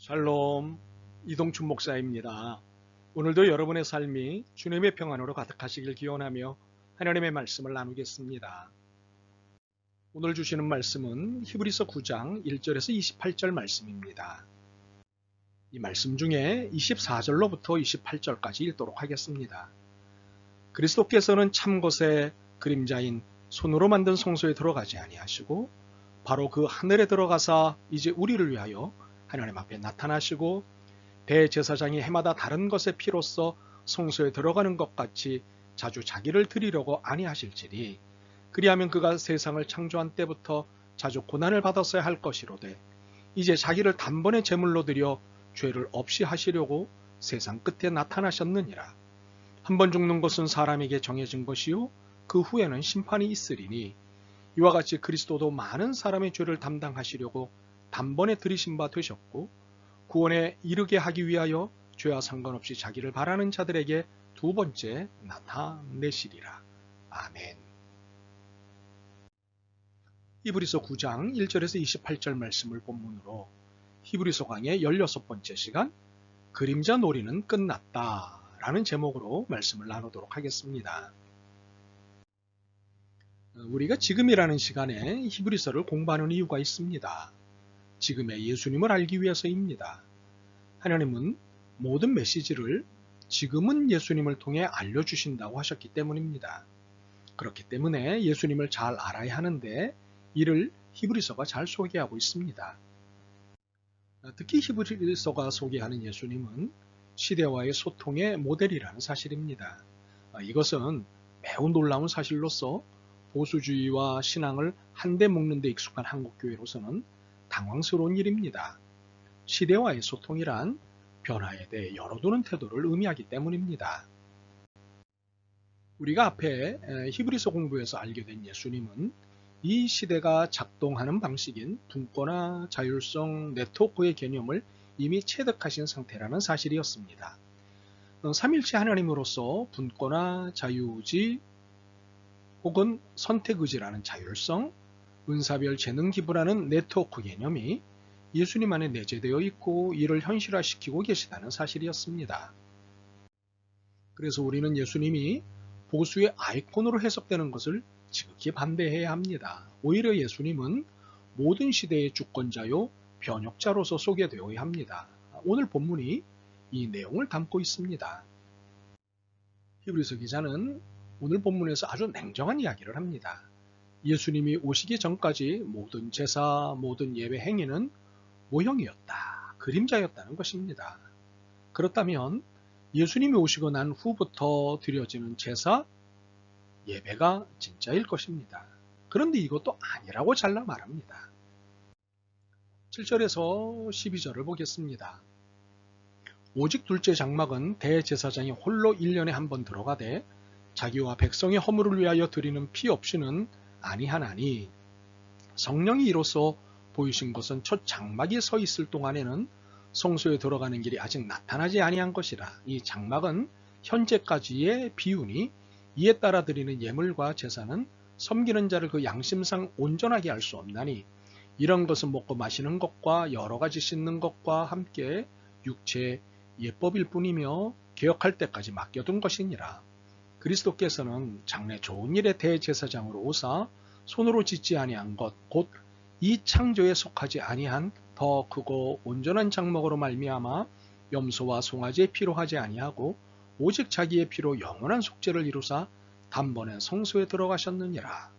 샬롬, 이동춘 목사입니다. 오늘도 여러분의 삶이 주님의 평안으로 가득하시길 기원하며 하나님의 말씀을 나누겠습니다. 오늘 주시는 말씀은 히브리서 9장 1절에서 28절 말씀입니다. 이 말씀 중에 24절로부터 28절까지 읽도록 하겠습니다. 그리스도께서는 참것의 그림자인 손으로 만든 성소에 들어가지 아니하시고 바로 그 하늘에 들어가사 이제 우리를 위하여 하나님 앞에 나타나시고 대제사장이 해마다 다른 것의 피로써 성소에 들어가는 것 같이 자주 자기를 드리려고 아니하실지니 그리하면 그가 세상을 창조한 때부터 자주 고난을 받았어야 할 것이로되 이제 자기를 단번에 제물로 드려 죄를 없이 하시려고 세상 끝에 나타나셨느니라. 한번 죽는 것은 사람에게 정해진 것이요 그 후에는 심판이 있으리니 이와 같이 그리스도도 많은 사람의 죄를 담당하시려고 단번에 들이신 바 되셨고 구원에 이르게 하기 위하여 죄와 상관없이 자기를 바라는 자들에게 두 번째 나타내시리라. 아멘. 히브리서 9장 1절에서 28절 말씀을 본문으로 히브리서 강의 16번째 시간 그림자 놀이는 끝났다 라는 제목으로 말씀을 나누도록 하겠습니다. 우리가 지금이라는 시간에 히브리서를 공부하는 이유가 있습니다. 지금의 예수님을 알기 위해서입니다. 하나님은 모든 메시지를 지금은 예수님을 통해 알려주신다고 하셨기 때문입니다. 그렇기 때문에 예수님을 잘 알아야 하는데 이를 히브리서가 잘 소개하고 있습니다. 특히 히브리서가 소개하는 예수님은 시대와의 소통의 모델이라는 사실입니다. 이것은 매우 놀라운 사실로서 보수주의와 신앙을 한데 묶는 데 익숙한 한국교회로서는 당황스러운 일입니다. 시대와의 소통이란 변화에 대해 열어두는 태도를 의미하기 때문입니다. 우리가 앞에 히브리서 공부에서 알게 된 예수님은 이 시대가 작동하는 방식인 분권화, 자율성, 네트워크의 개념을 이미 체득하신 상태라는 사실이었습니다. 삼일체 하나님으로서 분권화, 자유의지 혹은 선택의지라는 자율성, 은사별 재능 기부라는 네트워크 개념이 예수님 안에 내재되어 있고 이를 현실화시키고 계시다는 사실이었습니다. 그래서 우리는 예수님이 보수의 아이콘으로 해석되는 것을 지극히 반대해야 합니다. 오히려 예수님은 모든 시대의 주권자요 변혁자로서 소개되어야 합니다. 오늘 본문이 이 내용을 담고 있습니다. 히브리서 기자는 오늘 본문에서 아주 냉정한 이야기를 합니다. 예수님이 오시기 전까지 모든 제사, 모든 예배 행위는 모형이었다, 그림자였다는 것입니다. 그렇다면 예수님이 오시고 난 후부터 드려지는 제사, 예배가 진짜일 것입니다. 그런데 이것도 아니라고 잘라 말합니다. 7절에서 12절을 보겠습니다. 오직 둘째 장막은 대제사장이 홀로 1년에 한 번 들어가되 자기와 백성의 허물을 위하여 드리는 피 없이는 아니하나니 성령이 이로써 보이신 것은 첫 장막이 서 있을 동안에는 성소에 들어가는 길이 아직 나타나지 아니한 것이라. 이 장막은 현재까지의 비유니 이에 따라 드리는 예물과 제사는 섬기는 자를 그 양심상 온전하게 할 수 없나니 이런 것은 먹고 마시는 것과 여러 가지 씻는 것과 함께 육체의 예법일 뿐이며 개혁할 때까지 맡겨둔 것이니라. 그리스도께서는 장래 좋은 일의 대제사장으로 오사 손으로 짓지 아니한 것 곧 이 창조에 속하지 아니한 더 크고 온전한 장막으로 말미암아 염소와 송아지의 피로 하지 아니하고 오직 자기의 피로 영원한 속죄를 이루사 단번에 성소에 들어가셨느니라.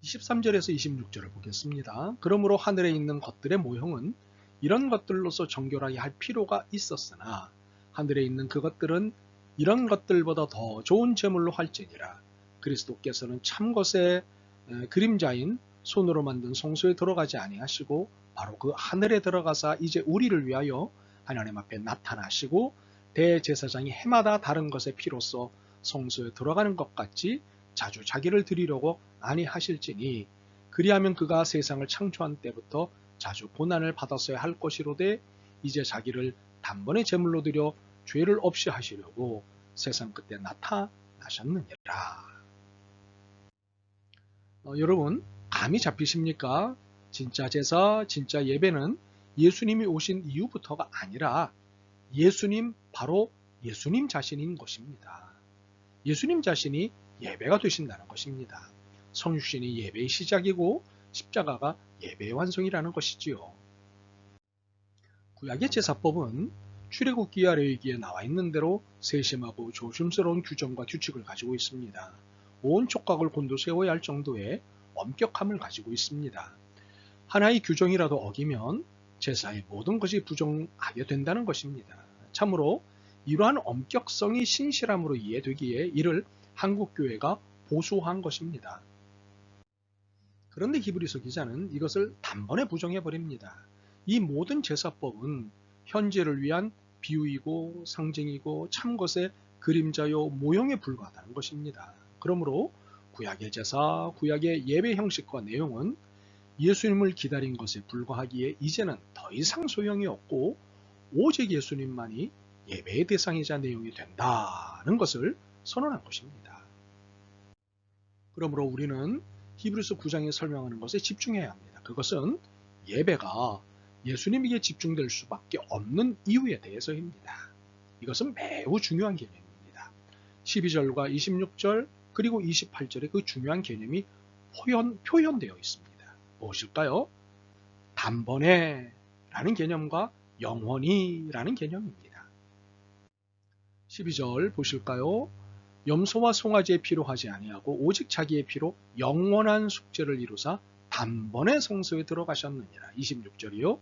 23절에서 26절을 보겠습니다. 그러므로 하늘에 있는 것들의 모형은 이런 것들로서 정결하게 할 필요가 있었으나 하늘에 있는 그것들은 이런 것들보다 더 좋은 제물로 할지니라. 그리스도께서는 참것의 그림자인 손으로 만든 성소에 들어가지 아니하시고 바로 그 하늘에 들어가사 이제 우리를 위하여 하나님 앞에 나타나시고 대제사장이 해마다 다른 것의 피로써 성소에 들어가는 것 같이 자주 자기를 드리려고 아니하실지니 그리하면 그가 세상을 창조한 때부터 자주 고난을 받았어야 할 것이로되 이제 자기를 단번에 제물로 드려 죄를 없이 하시려고 세상 끝에 나타나셨느니라. 여러분 감이 잡히십니까? 진짜 제사, 진짜 예배는 예수님이 오신 이후부터가 아니라 예수님, 바로 예수님 자신인 것입니다. 예수님 자신이 예배가 되신다는 것입니다. 성육신이 예배의 시작이고 십자가가 예배의 완성이라는 것이지요. 구약의 제사법은 출애굽기 아래이기에 나와 있는 대로 세심하고 조심스러운 규정과 규칙을 가지고 있습니다. 온 촉각을 곤두세워야 할 정도의 엄격함을 가지고 있습니다. 하나의 규정이라도 어기면 제사의 모든 것이 부정하게 된다는 것입니다. 참으로 이러한 엄격성이 신실함으로 이해되기에 이를 한국교회가 보수한 것입니다. 그런데 히브리서 기자는 이것을 단번에 부정해버립니다. 이 모든 제사법은 현재를 위한 비유이고 상징이고 참것의 그림자요 모형에 불과하다는 것입니다. 그러므로 구약의 제사, 구약의 예배 형식과 내용은 예수님을 기다린 것에 불과하기에 이제는 더 이상 소용이 없고 오직 예수님만이 예배의 대상이자 내용이 된다는 것을 선언한 것입니다. 그러므로 우리는 히브리서 9장에 설명하는 것에 집중해야 합니다. 그것은 예배가 예수님에게 집중될 수밖에 없는 이유에 대해서입니다. 이것은 매우 중요한 개념입니다. 12절과 26절 그리고 28절에 그 중요한 개념이 표현되어 있습니다. 무엇일까요? 단번에 라는 개념과 영원히 라는 개념입니다. 12절 보실까요? 염소와 송아지의 피로 하지 아니하고 오직 자기의 피로 영원한 속죄를 이루사 단번에 성소에 들어가셨느니라. 26절이요.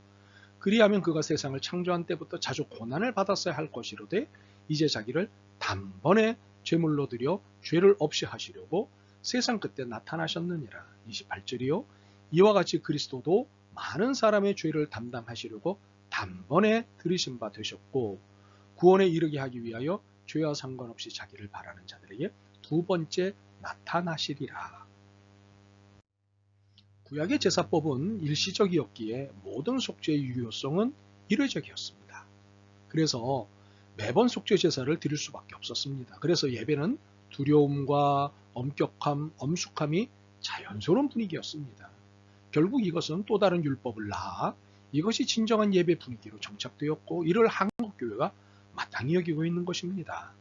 그리하면 그가 세상을 창조한 때부터 자주 고난을 받았어야 할 것이로되 이제 자기를 단번에 제물로 드려 죄를 없이 하시려고 세상 끝에 나타나셨느니라. 28절이요. 이와 같이 그리스도도 많은 사람의 죄를 담당하시려고 단번에 들이신 바 되셨고 구원에 이르게 하기 위하여 죄와 상관없이 자기를 바라는 자들에게 두 번째 나타나시리라. 구약의 제사법은 일시적이었기에 모든 속죄의 유효성은 일회적이었습니다. 그래서 매번 속죄 제사를 드릴 수밖에 없었습니다. 그래서 예배는 두려움과 엄격함, 엄숙함이 자연스러운 분위기였습니다. 결국 이것은 또 다른 율법을 낳아 이것이 진정한 예배 분위기로 정착되었고 이를 한국교회가 마땅히 여기고 있는 것입니다.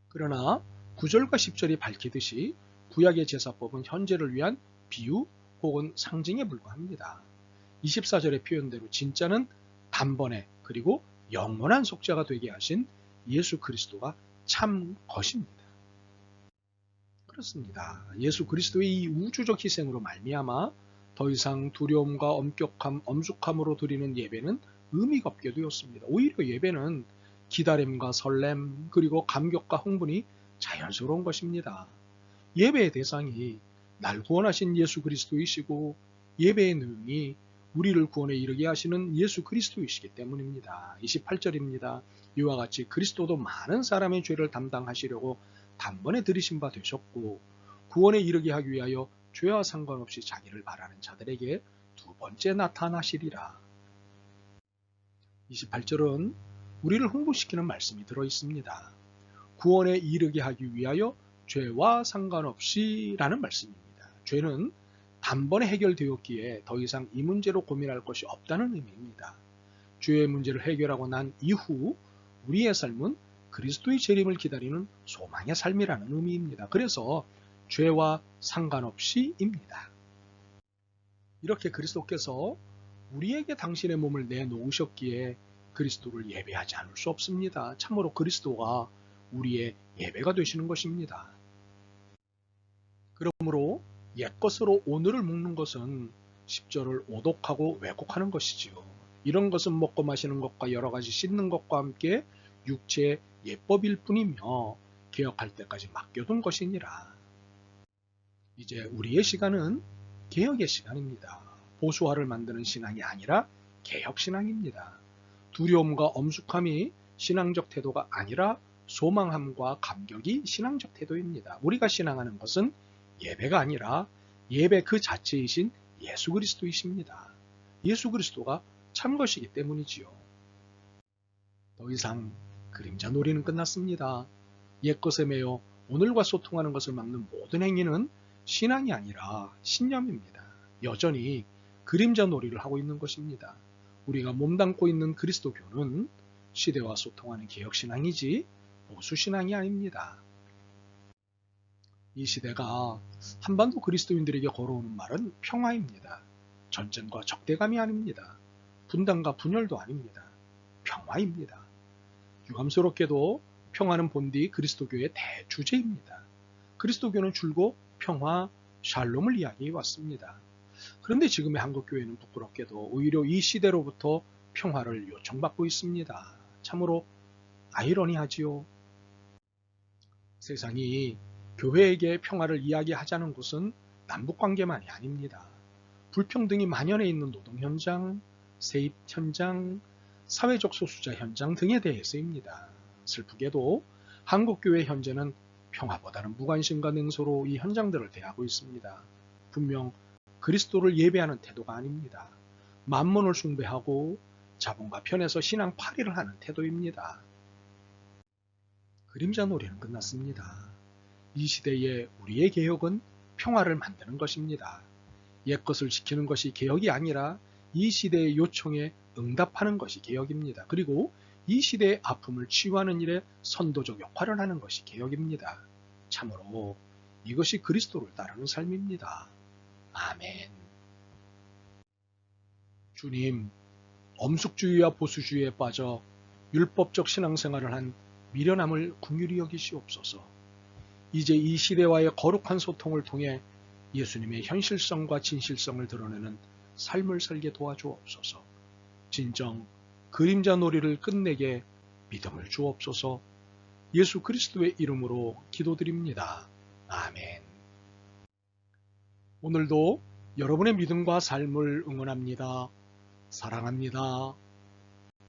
그러나 9절과 10절이 밝히듯이 구약의 제사법은 현재를 위한 비유 혹은 상징에 불과합니다. 24절의 표현대로 진짜는 단번에 그리고 영원한 속죄가 되게 하신 예수 그리스도가 참 것입니다. 그렇습니다. 예수 그리스도의 이 우주적 희생으로 말미암아 더 이상 두려움과 엄격함, 엄숙함으로 드리는 예배는 의미가 없게 되었습니다. 오히려 예배는 기다림과 설렘 그리고 감격과 흥분이 자연스러운 것입니다. 예배의 대상이 날 구원하신 예수 그리스도이시고 예배의 내용이 우리를 구원에 이르게 하시는 예수 그리스도이시기 때문입니다. 28절입니다. 이와 같이 그리스도도 많은 사람의 죄를 담당하시려고 단번에 들이신 바 되셨고 구원에 이르게 하기 위하여 죄와 상관없이 자기를 바라는 자들에게 두 번째 나타나시리라. 28절은 우리를 흥분시키는 말씀이 들어있습니다. 구원에 이르게 하기 위하여 죄와 상관없이 라는 말씀입니다. 죄는 단번에 해결되었기에 더 이상 이 문제로 고민할 것이 없다는 의미입니다. 죄의 문제를 해결하고 난 이후 우리의 삶은 그리스도의 재림을 기다리는 소망의 삶이라는 의미입니다. 그래서 죄와 상관없이입니다. 이렇게 그리스도께서 우리에게 당신의 몸을 내놓으셨기에 그리스도를 예배하지 않을 수 없습니다. 참으로 그리스도가 우리의 예배가 되시는 것입니다. 그러므로 옛것으로 오늘을 묶는 것은 10절을 오독하고 왜곡하는 것이지요. 이런 것은 먹고 마시는 것과 여러 가지 씻는 것과 함께 육체의 예법일 뿐이며 개혁할 때까지 맡겨둔 것이니라. 이제 우리의 시간은 개혁의 시간입니다. 보수화를 만드는 신앙이 아니라 개혁신앙입니다. 두려움과 엄숙함이 신앙적 태도가 아니라 소망함과 감격이 신앙적 태도입니다. 우리가 신앙하는 것은 예배가 아니라 예배 그 자체이신 예수 그리스도이십니다. 예수 그리스도가 참 것이기 때문이지요. 더 이상 그림자 놀이는 끝났습니다. 옛것에 매여 오늘과 소통하는 것을 막는 모든 행위는 신앙이 아니라 신념입니다. 여전히 그림자 놀이를 하고 있는 것입니다. 우리가 몸담고 있는 그리스도교는 시대와 소통하는 개혁신앙이지 보수신앙이 아닙니다. 이 시대가 한반도 그리스도인들에게 걸어오는 말은 평화입니다. 전쟁과 적대감이 아닙니다. 분단과 분열도 아닙니다. 평화입니다. 유감스럽게도 평화는 본디 그리스도교의 대주제입니다. 그리스도교는 줄곧 평화, 샬롬을 이야기해 왔습니다. 그런데 지금의 한국교회는 부끄럽게도 오히려 이 시대로부터 평화를 요청받고 있습니다. 참으로 아이러니하지요. 세상이 교회에게 평화를 이야기하자는 곳은 남북관계만이 아닙니다. 불평등이 만연해 있는 노동 현장, 세입 현장, 사회적 소수자 현장 등에 대해서입니다. 슬프게도 한국교회 현재는 평화보다는 무관심과 냉소로 이 현장들을 대하고 있습니다. 분명 그리스도를 예배하는 태도가 아닙니다. 만몬을 숭배하고 자본과 편에서 신앙 파괴를 하는 태도입니다. 그림자 놀이는 끝났습니다. 이 시대에 우리의 개혁은 평화를 만드는 것입니다. 옛것을 지키는 것이 개혁이 아니라 이 시대의 요청에 응답하는 것이 개혁입니다. 그리고 이 시대의 아픔을 치유하는 일에 선도적 역할을 하는 것이 개혁입니다. 참으로 이것이 그리스도를 따르는 삶입니다. 아멘. 주님, 엄숙주의와 보수주의에 빠져 율법적 신앙생활을 한 미련함을 긍휼히 여기시옵소서. 이제 이 시대와의 거룩한 소통을 통해 예수님의 현실성과 진실성을 드러내는 삶을 살게 도와주옵소서. 진정 그림자 놀이를 끝내게 믿음을 주옵소서. 예수 그리스도의 이름으로 기도드립니다. 아멘. 오늘도 여러분의 믿음과 삶을 응원합니다. 사랑합니다.